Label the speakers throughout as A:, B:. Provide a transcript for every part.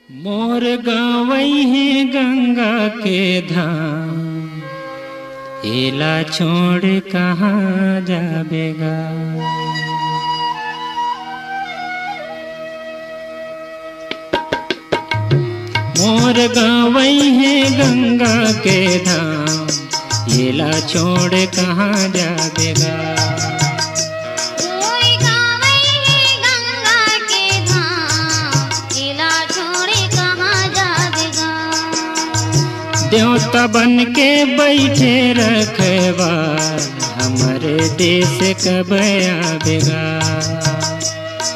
A: मोर गावई है गंगा के धाम, एला छोड़ कहाँ जाबेगा। मोर गावई है गंगा के धाम, एला छोड़ कहाँ जाबेगा। देवता बन के बैठे रखवार, हमारे देश कब आवेगा।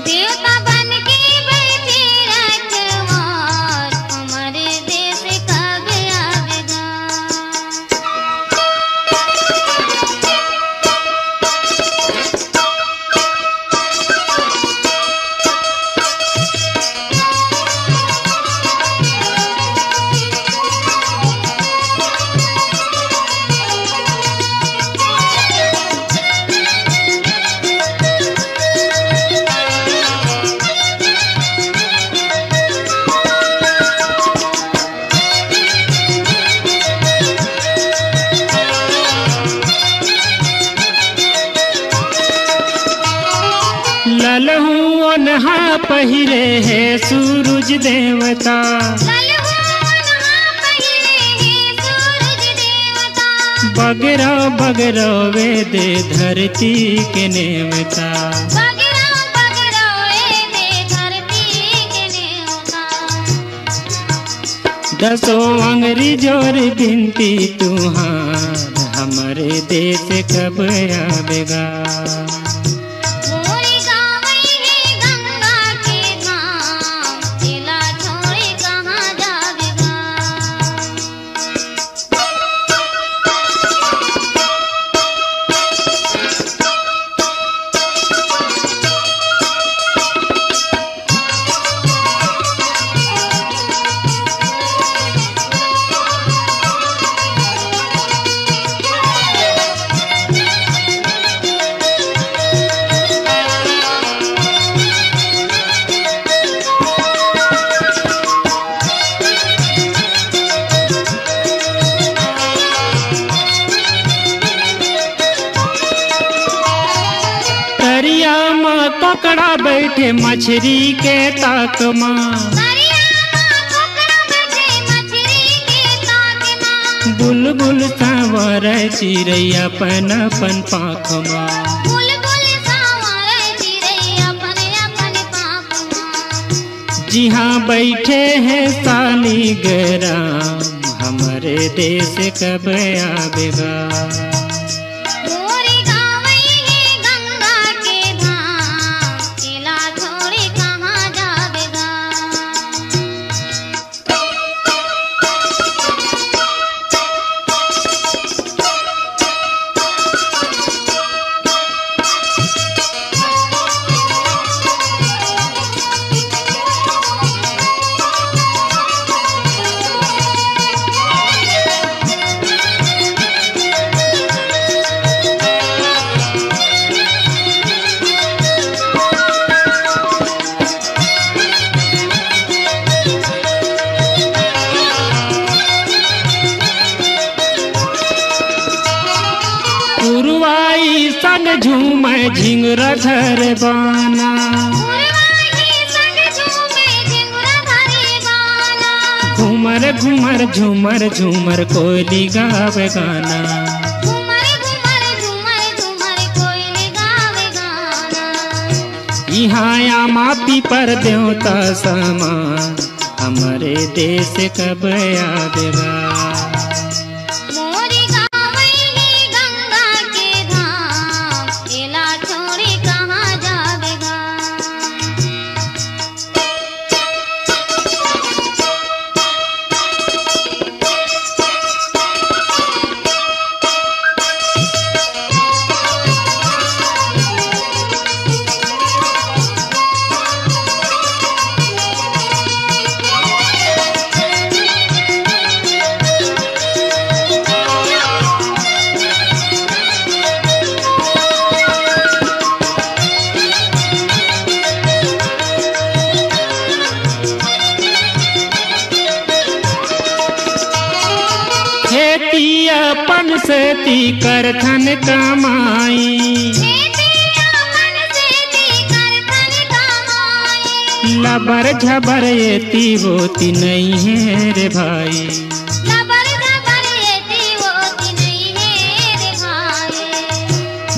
B: देवता बन के बैठे रखवार, हमारे देश कब आवेगा।
A: ललहू ओन्हा पहिरे है सूरज देवता, बगरा बगरा वेद धरती के नेवता। दसों अंगरी जोर बिनती तुहार, हमारे देश कब आवेगा। पकड़ा बैठे मछली के ताक माँ, बुलबुल सांवर चिड़ैया अपन अपन पाख माँ। जी हाँ बैठे हैं सालिग्राम, हमारे देश कब आवेगा। सन झूम झिंगुरा घर बाना, घूमर घूमर झूमर झूमर कोयली गावे गाना। यहाँ आमा पीपर देवता समान, हमारे देश कब आवेगा। अपन से ती करथन कमाई। लबर झबर एती होती नहीं है रे भाई।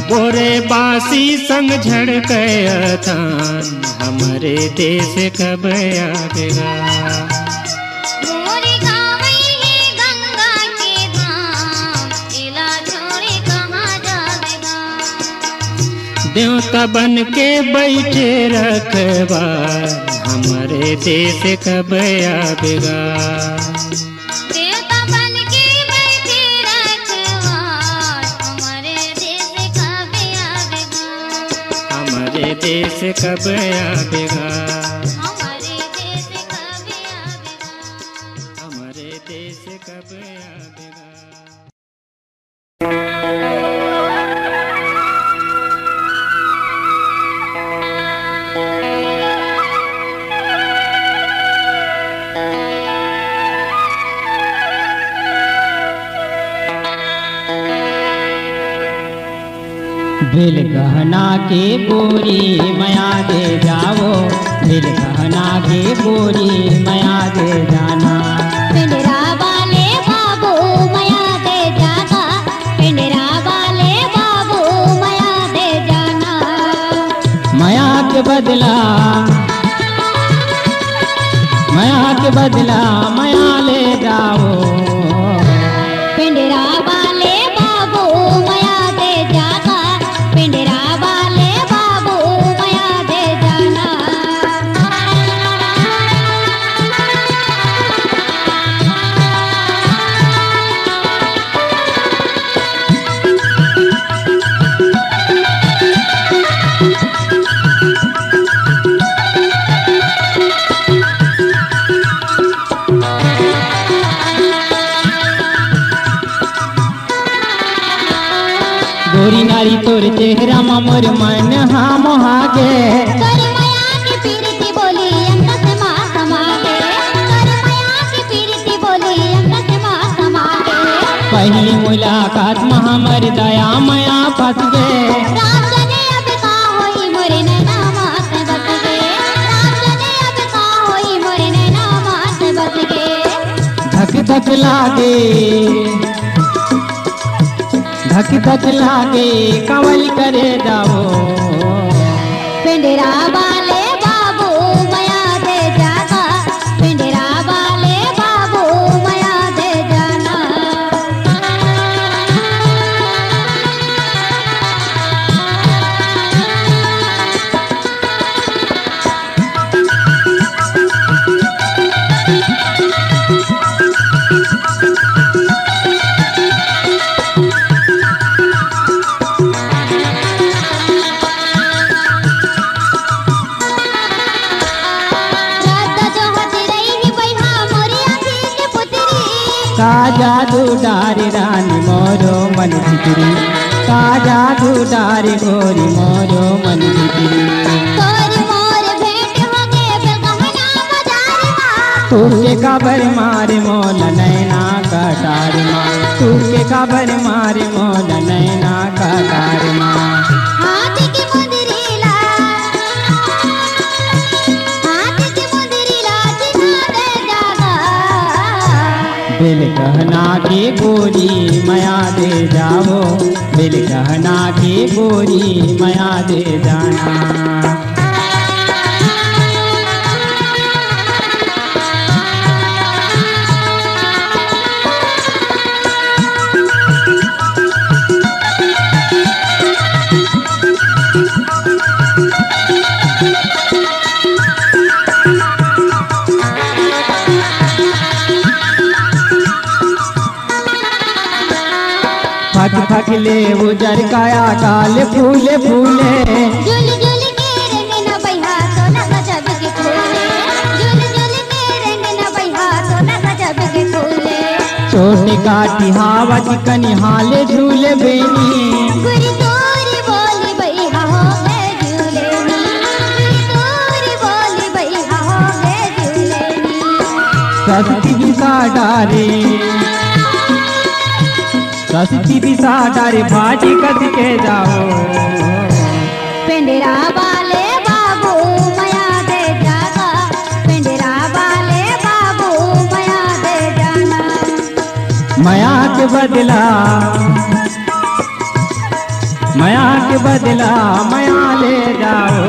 A: बोरे बासी संग झड़के थान हमारे देश कब आवेगा। देवता बन के बैठे रखवार हमारे देश कब आवेगा।
B: देवता बन के बैठे रखवार हमारे देश कब आवेगा।
A: हमारे देश कब आवेगा।
B: हमारे देश कब आवेगा।
A: हमारे देश कब आवेगा।
C: दिल गहना के गोरी मया दे जाओ। दिल गहना के गोरी मया दे जाना।
B: पिंडरा वाले बाबू मया दे जाना। पिंडरा वाले बाबू मया दे जाना।
C: मया के बदला मया ले जाओ।
B: पिंडरा वाले बाबू मया दे जाना। पिंडरा वाले बाबू मया दे जाना।
C: गोरी नारी तोर चेहरा मोर मन हा मोहागे।
B: कर मया की पीरती बोली अंग से माँ समागे। कर मया की पीरती बोली अंग से माँ समागे।
C: पहली मुलाकात में हमर दया मया फंस गे।
B: राम जने अब का होई मोरे नैना मात बस गे। राम जने अब का होई मोरे नैना मात बस गे।
C: धक धक लागे कंवल करे जाओ।
B: पिंडरा वाले बाबू मया दे जाना। पिंडरा वाले बाबू मया दे जाना।
C: का जादू डारी रानी मोरो मन भितरी। का जादू डारी गोरी मोरो मन भितरी।
B: तोरी मोर भेंट हो गे बेलगहना बाजार माँ।
C: तू के काबर मारे मोल नैना कटार माँ। तू के काबर मारे मोल नैना कटार माँ।
B: हाथ की मुंदरी ला चिन्हा दे जागा।
C: दिल गहना की गोरी मया दे जाओ। दिल गहना की गोरी मया दे जाना। फट फट ले उजर काया काल फूले फूले।
B: झुल झुल के रंग न बहिहा सोना गजब के फूले। झुल झुल के रंग न बहिहा सोना गजब के फूले।
C: छोटी काटी हवा चिकनी हाले झूले बेनी।
B: गुरी तोरी बोली बहिहा हो गए झूले नी। गुरी तोरी बोली बहिहा हो गए झूले नी।
C: सस्ती का डारे सस्ती दिशा डारे भाजी कद के जाओ
B: पिंडरा वाले बाबू मया दे जागा पिंडरा वाले बाबू मया दे जाना
C: माया के बदला माया के बदला माया ले जाओ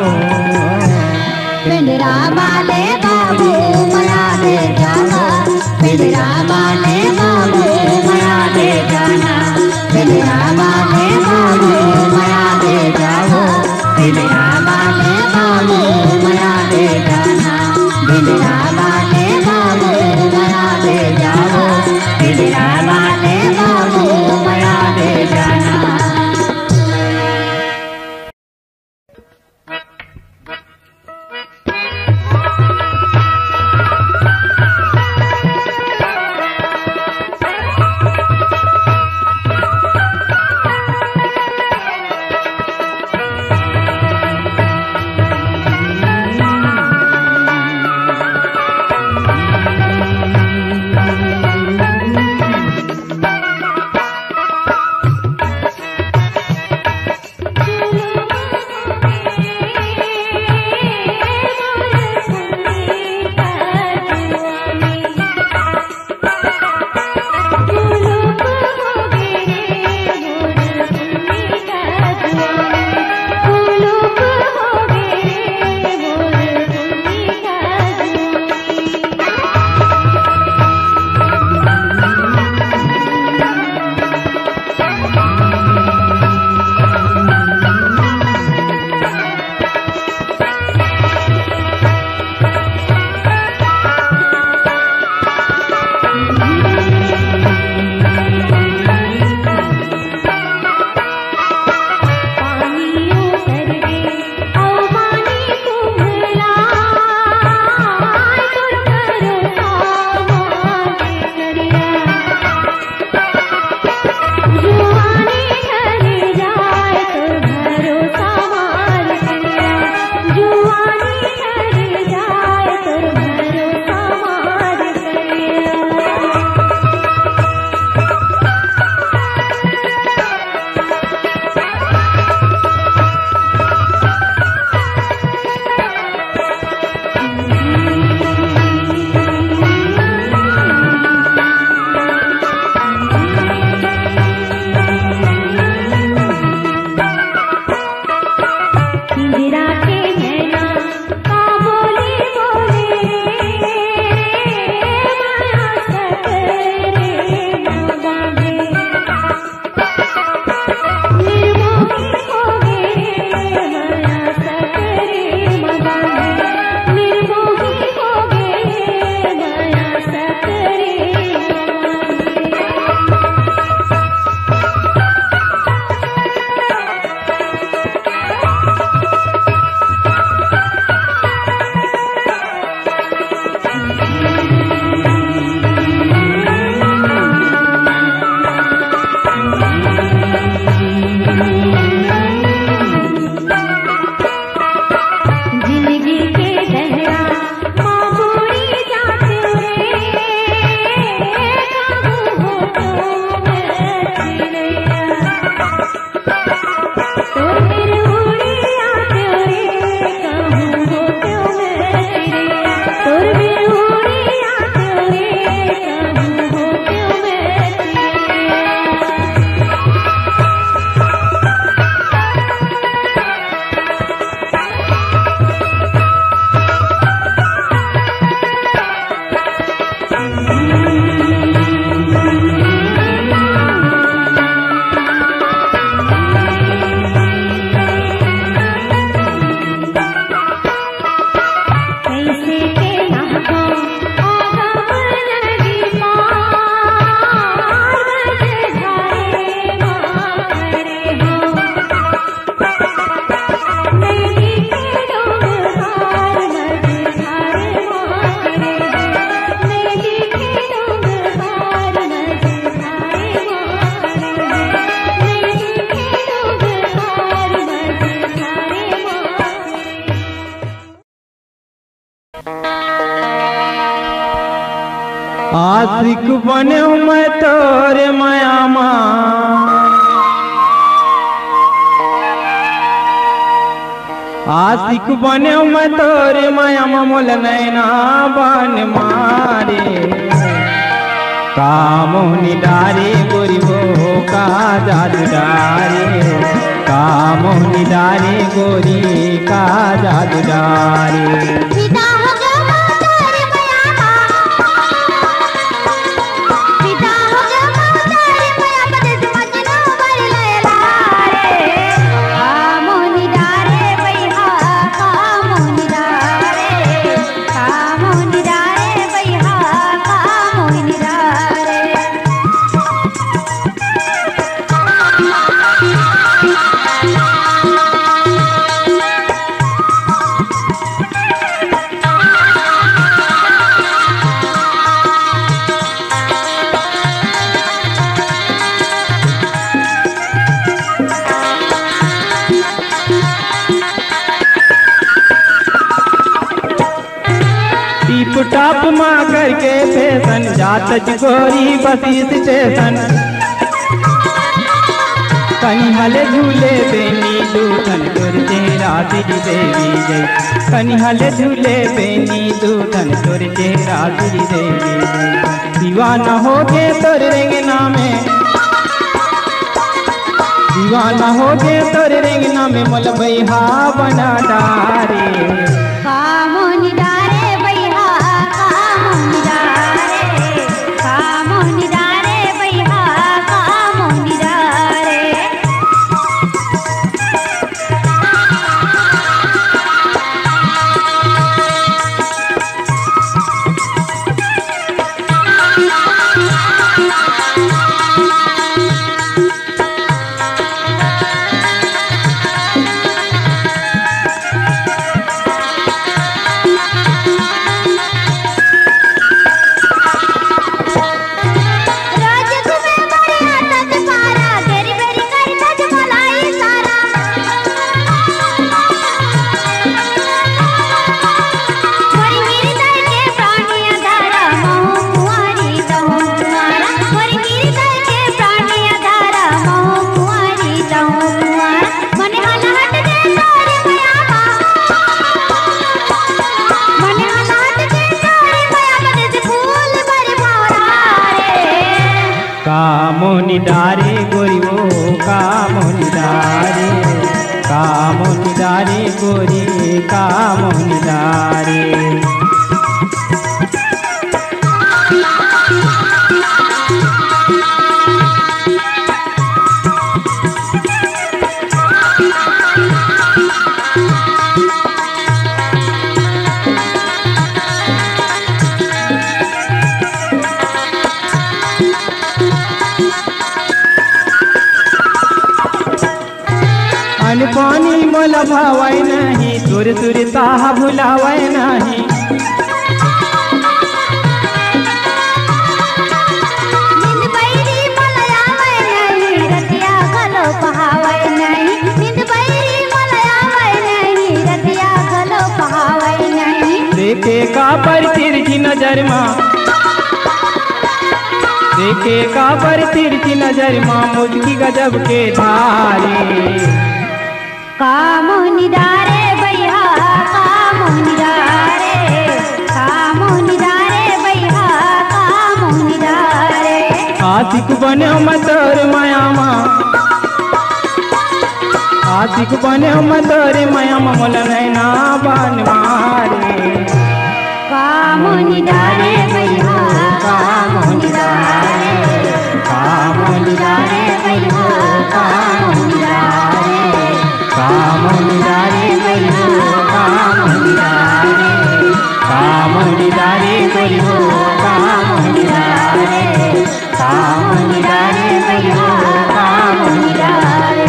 B: पिंडरा वाले बाबू मया दे जागा पिंडरा वाले बाबू मया दे जाना पिंडरा वाले बाबू मया दे जाओ पिंडरा वाले बाबू मया दे जाना पिंडरा वाले बाबू मया दे जाओ पिंडरा वाले बाबू मया दे जाना
C: आशिक बने मैं तोरे मायामा आशिक बने मैं तोरे मायामा मोल नैना बन मारे कामोनी डारे गोरी हो का जादू डारे कामोनी डारे गोरी का जादू डारे
B: पिता हो गया तारे मयामा पिता हो गया तारे मयामा देश मजना बर लैला रे कामोनी डारे भैया कामोनी डारे भैया कामोनी डारे
C: टिप टाप माँ करके फैशन जात गोरी बसी स्टेशन कहीं हले झूले बेनी दूधन तुर चेहरा श्री देवी जय कहीं हले झूले बेनी दूधन तुर चेहरा श्री देवी जय दीवाना हो गे तोर रेंगना में दीवाना हो गे तोर रेंगना में मोल भैया बना डारे
B: कामोनी डारे भैया कामोनी डारे भैया कामोनी डारे
C: कामोनी डारे गोरी वो कामोनी डारे गोरी कामोनी डारे पानी मोल भावै नहीं तुर तुर ताह भुलावै नहीं
B: नींद बैरी मलयावै नहीं रतिया गलो बहावै नहीं नींद बैरी मलयावै नहीं रतिया गलो बहावै नहीं
C: देखे का पर तिरछी नजर माँ देखे का पर तिरछी नजर माँ मुझकी गजब के धारे
B: कामोनी डारे भैया कामोनी डारे भैया कामोनी डारे
C: आशिक बने मैं तोर मायामा आशिक बने मैं तोर मायामा मोल नैना बन मारे
B: कामोनी डारे भैया कामोनी डारे भैया कामोनी डारे
C: कामोनी डारे भैया कामोनी डारे गोरी हो कामोनी डारे
B: भैया कामोनी डारे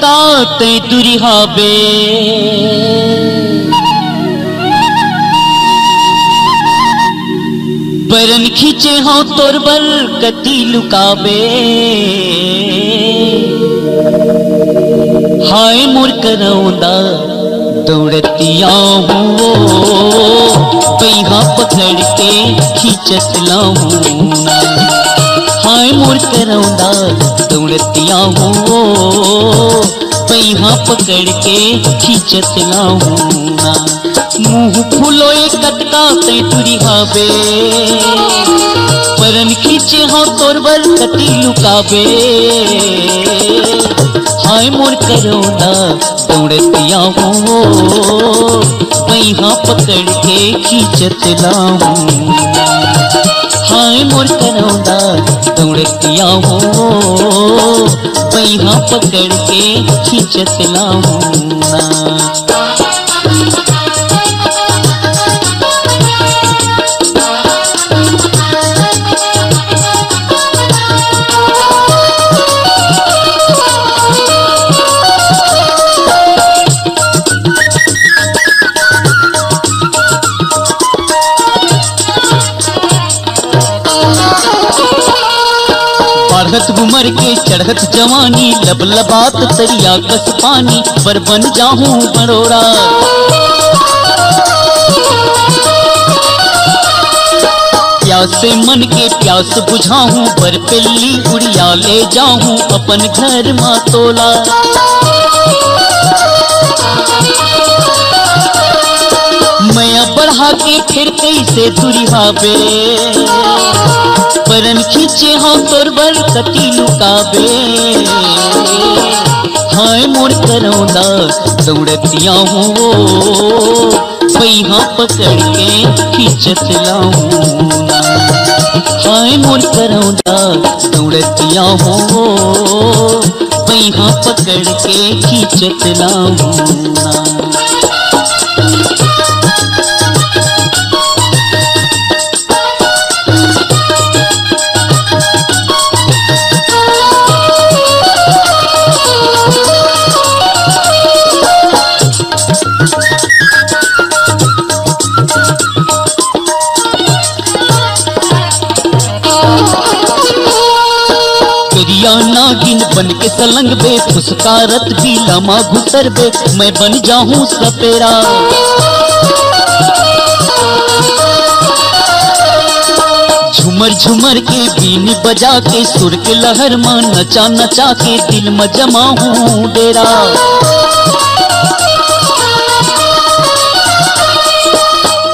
D: कतका ते दुरिहाबे परन खींचे हो तोर बल कति लुकाबे हाय मोर करौंदा दौड़तिया हूँ पैहा पकड़ के खींचत लाऊं हाय मोर करौंदा दौड़तिया हूँ पैहा पकड़ के खींचत लाऊं मुँह फूलो कटका ते तुरिहाबे परन खींचे हो तोर बर कति लुकाबे हाय मोर करौंदा दौड़तिया हूँ पैहा पकड़ के खींचत लाऊं हाय मोर करौंदा दौड़तिया हूँ पैहा पकड़ के खींचत लाऊं बढ़त उमर के चढ़त जवानी लबलबात तरिया कस पानी पर बन जाऊं बड़ोरा प्यासे मन के प्यास बुझाऊं पर पिल्ली उड़िया ले जाऊं अपन घर माँ तोला मैं बढ़ा के फिर कैसे दुरिहाबे परन खींचे हो तोर बर कति लुकाबे हाय मोर करौंदा दौड़तिया हूँ पैहा पकड़ के खींचत लाऊं हाय मोर करौंदा दौड़तिया हूँ पैहा पकड़ के खींचत लाऊं नागिन बन के सलंग बे फुसकारत भी लमा घुसर बे मैं बन जाऊं सपेरा झुमर झुमर के बीन बजा के सुर के लहर में नचा नचा के दिल में जमा हूँ डेरा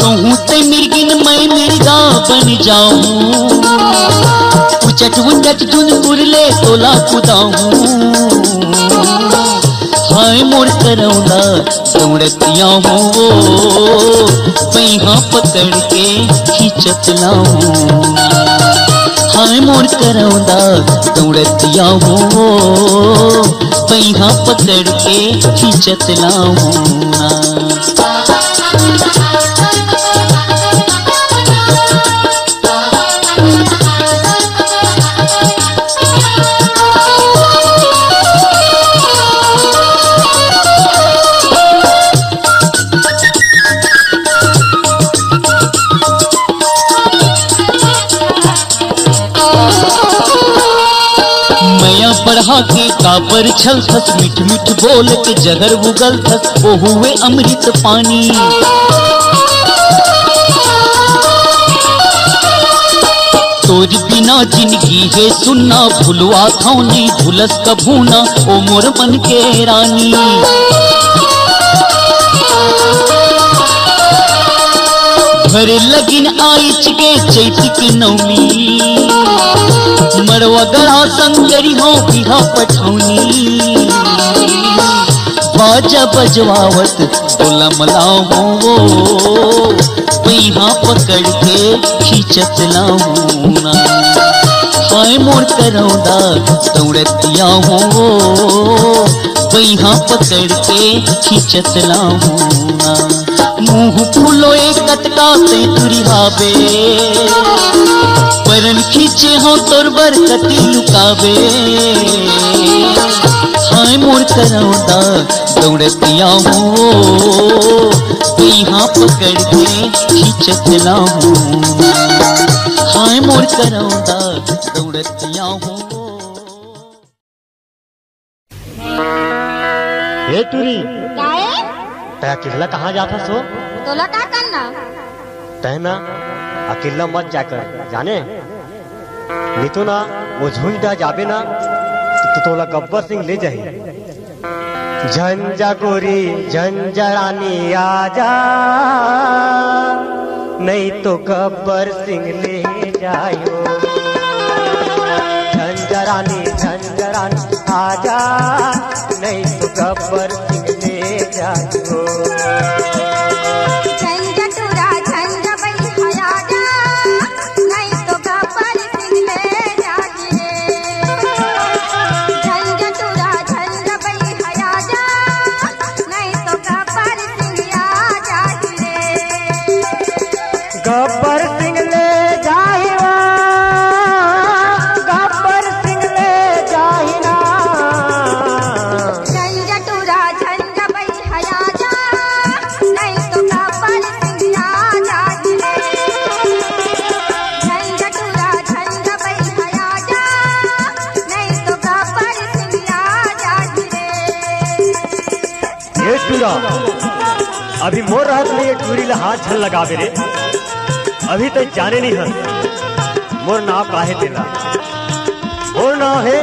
D: कहूँ ते मिर्गिन मैं मिर्गा बन जाऊं उचट धुन उड़ले तोला कुदाऊं हाय मोर करौंदा दौड़तिया हूँ पैहा पकड़ के खींचत लाऊं हाय मोर करौंदा दौड़तिया हूँ पैहा पकड़ के खींचत लाऊं बढ़ा के काबर छल थस मिठ मिठ बोल के जहर उगल थस ओ हुए अमृत पानी तोर बिना जिंदगी है सुनना भूलवा था नहीं भूलस कभू ना ओ मोर मन के रानी भरे लगिन आइच के चैत की नवमी मड़वा गड़ा संगरी हो बिहा पठौनी बाजा बजवावत बोला मलाओ पैहा पकड़ के खींचत लाऊं हाय मोर करौंदा दौड़तिया हूँ पैहा पकड़ के खींचत लाऊं मुँह फूलो कटका ते तुरिहाबे परन खींचे हो तोर बर कति लुकाबे हाय हाय मोर करौदा दौड़तिया हूँ यहाँ पकड़ के खींचत लाऊं। हाय मोर करौदा दौड़तिया हूँ।
E: हे टूरी
B: काहे?
E: अकेला कहाँ जाता सो?
B: तोला का करना?
E: तहना अकेला मत जाकर जाने नहीं तो ना वो झुंडा जाबे ना तो तोला गब्बर सिंह ले जाए। झंझा गोरी झंझा रानी आजा नहीं तो गब्बर सिंह ले जायो। झंझा रानी आजा नहीं तो गब्बर सिंह ले जायो। गब्बर सिंह ले जाहिवा गब्बर सिंह ले जाहिना।
B: झंझा टूरा झंझा बई हया जा नहीं तो गब्बर सिंह आ जाए। झंझा टूरा झंझा बई हया जा नहीं तो गब्बर सिंह आ जाए।
E: ये टूरा अभी मोर रात में ये टूरी ला हाथ झल लगावे रे। अभी तक जाने नहीं है मोर नाव काहे देला। मोर नाव है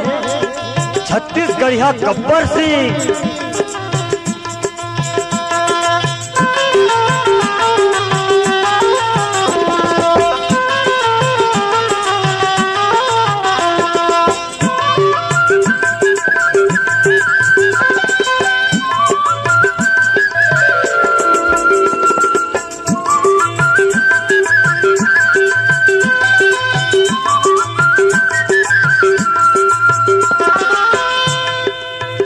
E: छत्तीसगढ़िया गब्बर सिंह।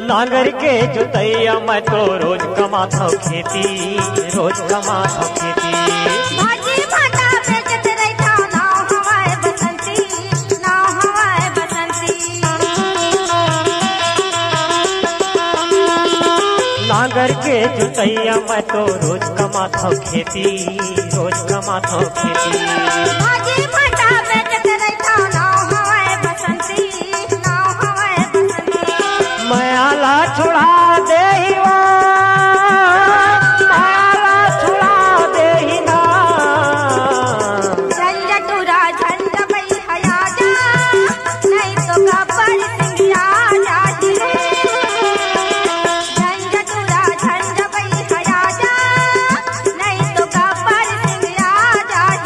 E: नांगर के जोतैया मैं तो रोज कमाता खेती रोज कमाता खेती।
B: भाजी भाटा बेचत रहता नाव हवाए बसंती नाव हवाए बसंती।
E: नांगर के जोतैया मैं तो रोज कमाता खेती रोज कमाता खेती।
B: भाजी भाटा बेचत रहता नाव हवाए बसंती नाव हवाए बसंती।
E: मैं आला छुड़ा दे ना।
B: झंझा टूरा झंझा बई हया जा नहीं तो गब्बर सिंह आ जाए। झंझा टूरा झंझा बई हया जा नहीं तो गब्बर सिंह आ जाए।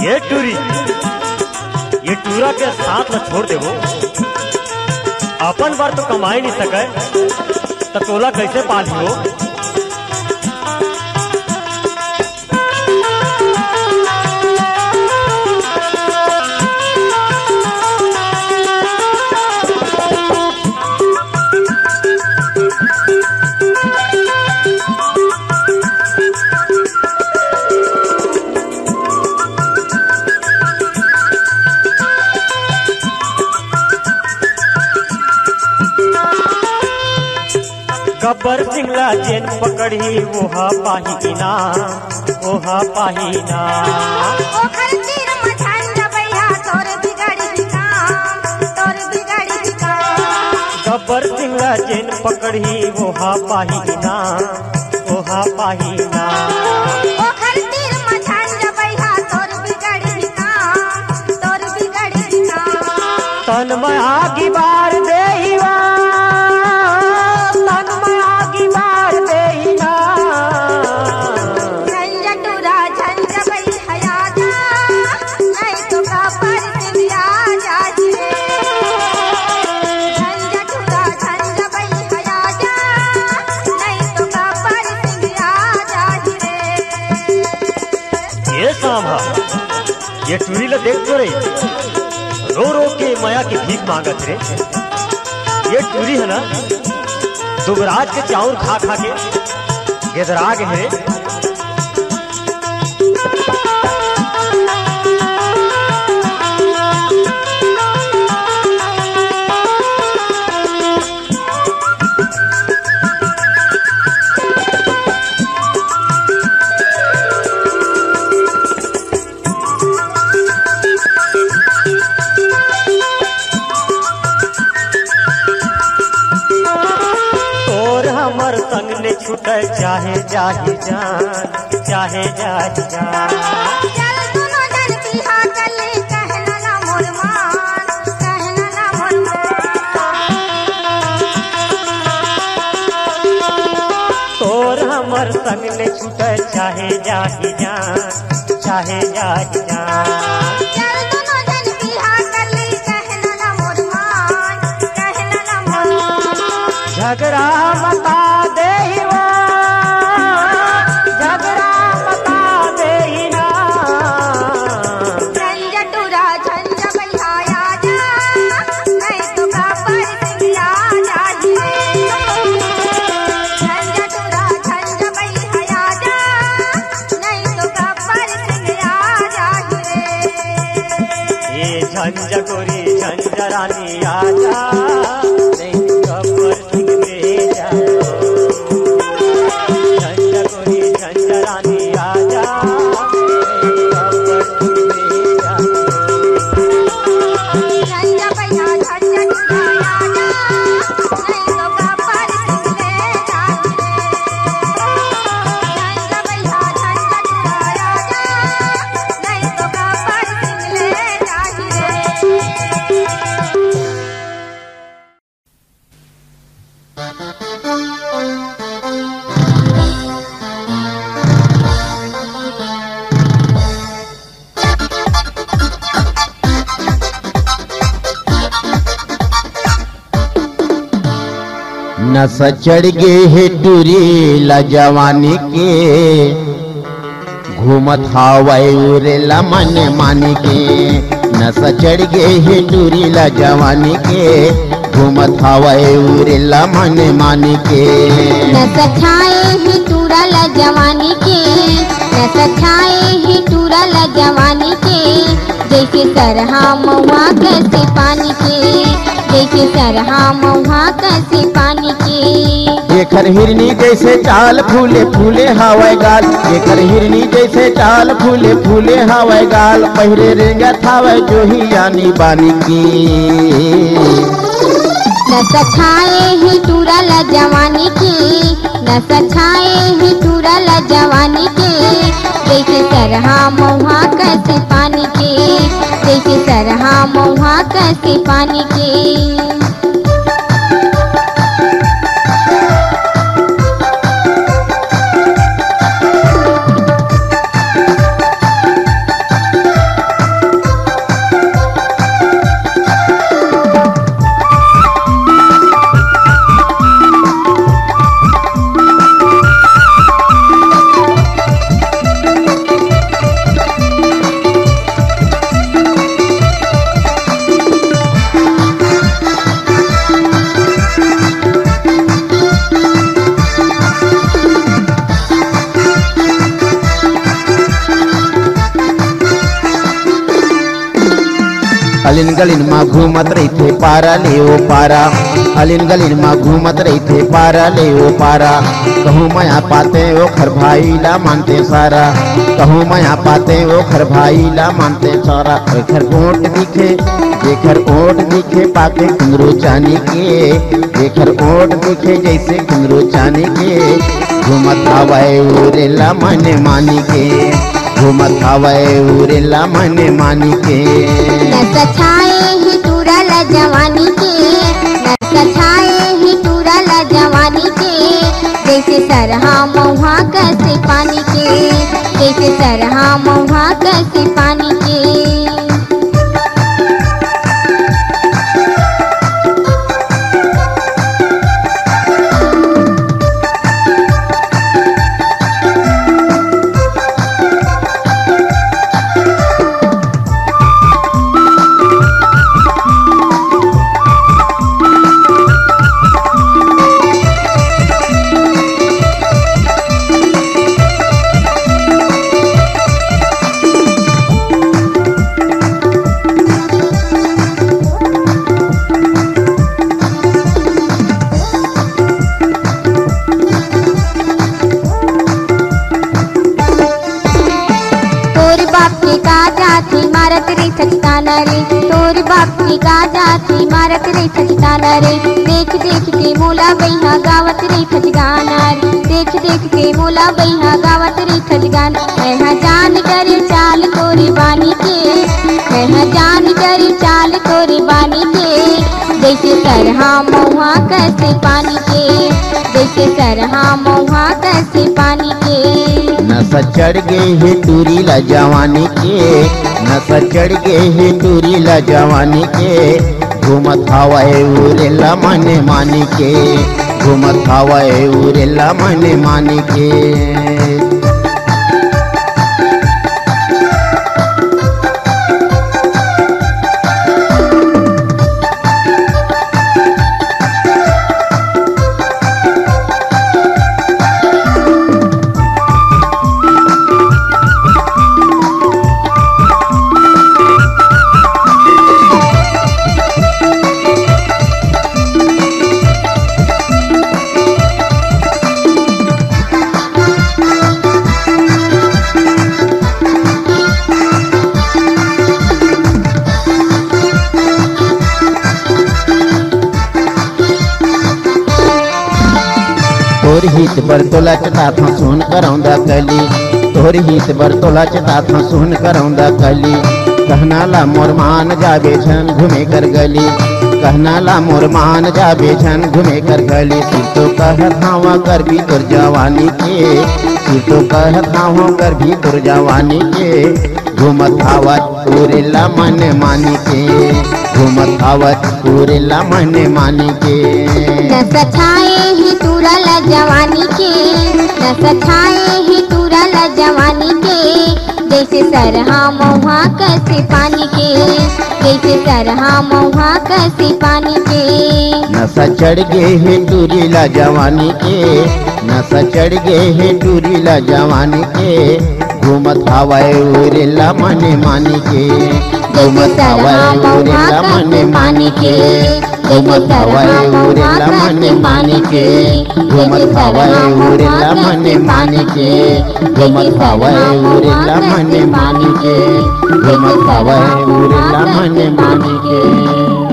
E: ये टूरी ये टूरा के साथ में छोड़ दे वो अपन बार तो कमाई नहीं सके तो तोला कैसे पाली हो। गब्बर सिंह ला जेन पकड़ी ओहा पाही ना ओहा पाही ना।
B: ओखर तीर में झंझा बईहा तोर बिगाड़ी काम तोर बिगाड़ी काम।
E: गब्बर सिंह ला जेन पकड़ी ओहा पाही ना ओहा पाही ना।
B: ओखर तीर में झंझा बईहा तोर बिगाड़ी काम तोर बिगाड़ी काम।
E: तन में आगी बार देहिवा
B: झंझा टूरा झंझा बई हया जा नहीं तो गब्बर सिंह आ जाए। झंझा टूरा झंझा बई हया जा नहीं तो गब्बर सिंह आ जाए।
E: ये सांभा ये टूरी ला देख तो रही रो रो के माया की भीख मांगत रे। ये टूरी है ना दुबराज के चाउर खा खा के गेदरा गए रे। छूटे चाहे जाहि जान, चाहे जाहि जान।
B: चल दोनों जन पिया चले कहना ना मोर मान, कहना ना मोर मान।
E: तोर हमर संग ले छूटे चाहे जाहि जान, चाहे जाहि जान।
B: चल दोनों जन पिया चले कहना ना मोर मान, कहना ना मोर मान।
C: झगड़ा मता दे झगड़ा मता दे ना
B: झंझटूरा झंझ बलिहाया जा, नहीं तो कापर सिंगिया जाहिए। झंझटूरा झंझ बलिहाया जा, नहीं तो कापर सिंगिया जाहिए।
E: ये झंझटोरी झंझरानी आजा, नहीं कबर सिंह में जाओ। झंझटोरी झंझरानी आजा, नहीं कबर सिंह में जाओ।
B: झंझ बलिहा झंझटूरा जा, नहीं तो कापर सिंह ले जाहिए। झंझ बलिहा झंझटूरा जा, नहीं तो कापर सिंह ले जाहिए।
F: नस चढ़ गे है टूरी ला जवानी के, घूमत हवाई उरेला मन मानी के। नस चढ़ गे है टूरी ला जवानी के, घूमत हवाई उरेला मन मानी के।
B: नस छाए ही टूरा ला जवानी के, नस छाए ही टूरा ला जवानी के। जैसे सरहा महुआ कैसे पानी के, जैसे सरहा महुआ कैसे पानी के।
F: एकर हिरनी जैसे चाल फूले फूले हवाई गाल, एकर हिरनी जैसे चाल फूले फूले हवाई गाल। पहिरे रेंगत हवाई जो ही यानी बानी की।
B: नस छाए ही टूरा ला जवानी के, नस छाए ही टूरा ला जवानी के। जैसे सरहा महुआ कैसे पानी के, जैसे सरहा महुआ कैसे पानी के।
F: अलिन गलिन माँ घूमत रही थे पारा ले ओ पारा, अलिन गलिन माँ घूमत रही थे पारा ले ओ पारा। कहूँ माया पाते ओ खर भाई ला मानते सारा, कहूँ माया पाते ओ खर भाई ला मानते सारा। खर ओट दिखे जेखर ओट दिखे पाके कुंदरू चानी के, जेखर ओट दिखे जैसे कुंदरू चानी के। घूमत हवाए उरेला मन मानी के, घूमत हवाए उरेला मन मानी के।
B: नस छाए ही टूरा ला जवानी के, नस छाए ही टूरा ला जवानी के। जैसे सरहा महुआ कैसे पानी के, जैसे सरहा महुआ कैसे पानी के। मारत रे सचताना रे तोर बाप की गाजा थी मारत रे सचताना रे देख देख के मोला बैहा गावत रे खजगाना रे देख देख के मोला बैहा गावत रे खजगाना मैं जान कर चाल तोरी बानी के मैं जान कर चाल तोरी बानी के जैसे सरहा महुआ कैसे पानी के जैसे सरहा महुआ कैसे पानी के
F: नशा चढ़ गए है टूरी ला जवानी के नशा चढ़ गए है टूरी ला जवानी के घूमत हवाए उरेला मने मानी के घूमत हवाए उरेला मने मानी के तोर हित बर तोला चता था सुन करौंदा कली तोर हित बर तोला चता था सुन करौंदा कली कहना ला मोर मान जाबे छन घूमे कर गली कहना ला मोर मान जाबे छन घूमे कर गली सिर तो कहत हवा कर भी तोर जवानी के सिर तो कहत हवा कर भी तोर जवानी के घूमत आवत उरेला मन मानी के घूमत आवत उरेला मन मानी के
B: नशा छाए ही तूरा ला जवानी के नशा छाए ही तूरा ला जवानी के जैसे सरहा महुआ कैसे पानी के जैसे सरहा महुआ कैसे पानी के
F: नशा चढ़ गए है टूरी ला जवानी के नशा चढ़ गए है टूरी ला जवानी के घूमत हवाए उरेला मने मानी के घूमत हवाए उरेला मने मानी के घूमत हवाए उरेला मने मानी के घूमत हवाए उरेला मने मानी के घूमत हवाए उरेला मने मानी के घूमत हवाए उरेला मने मानी के।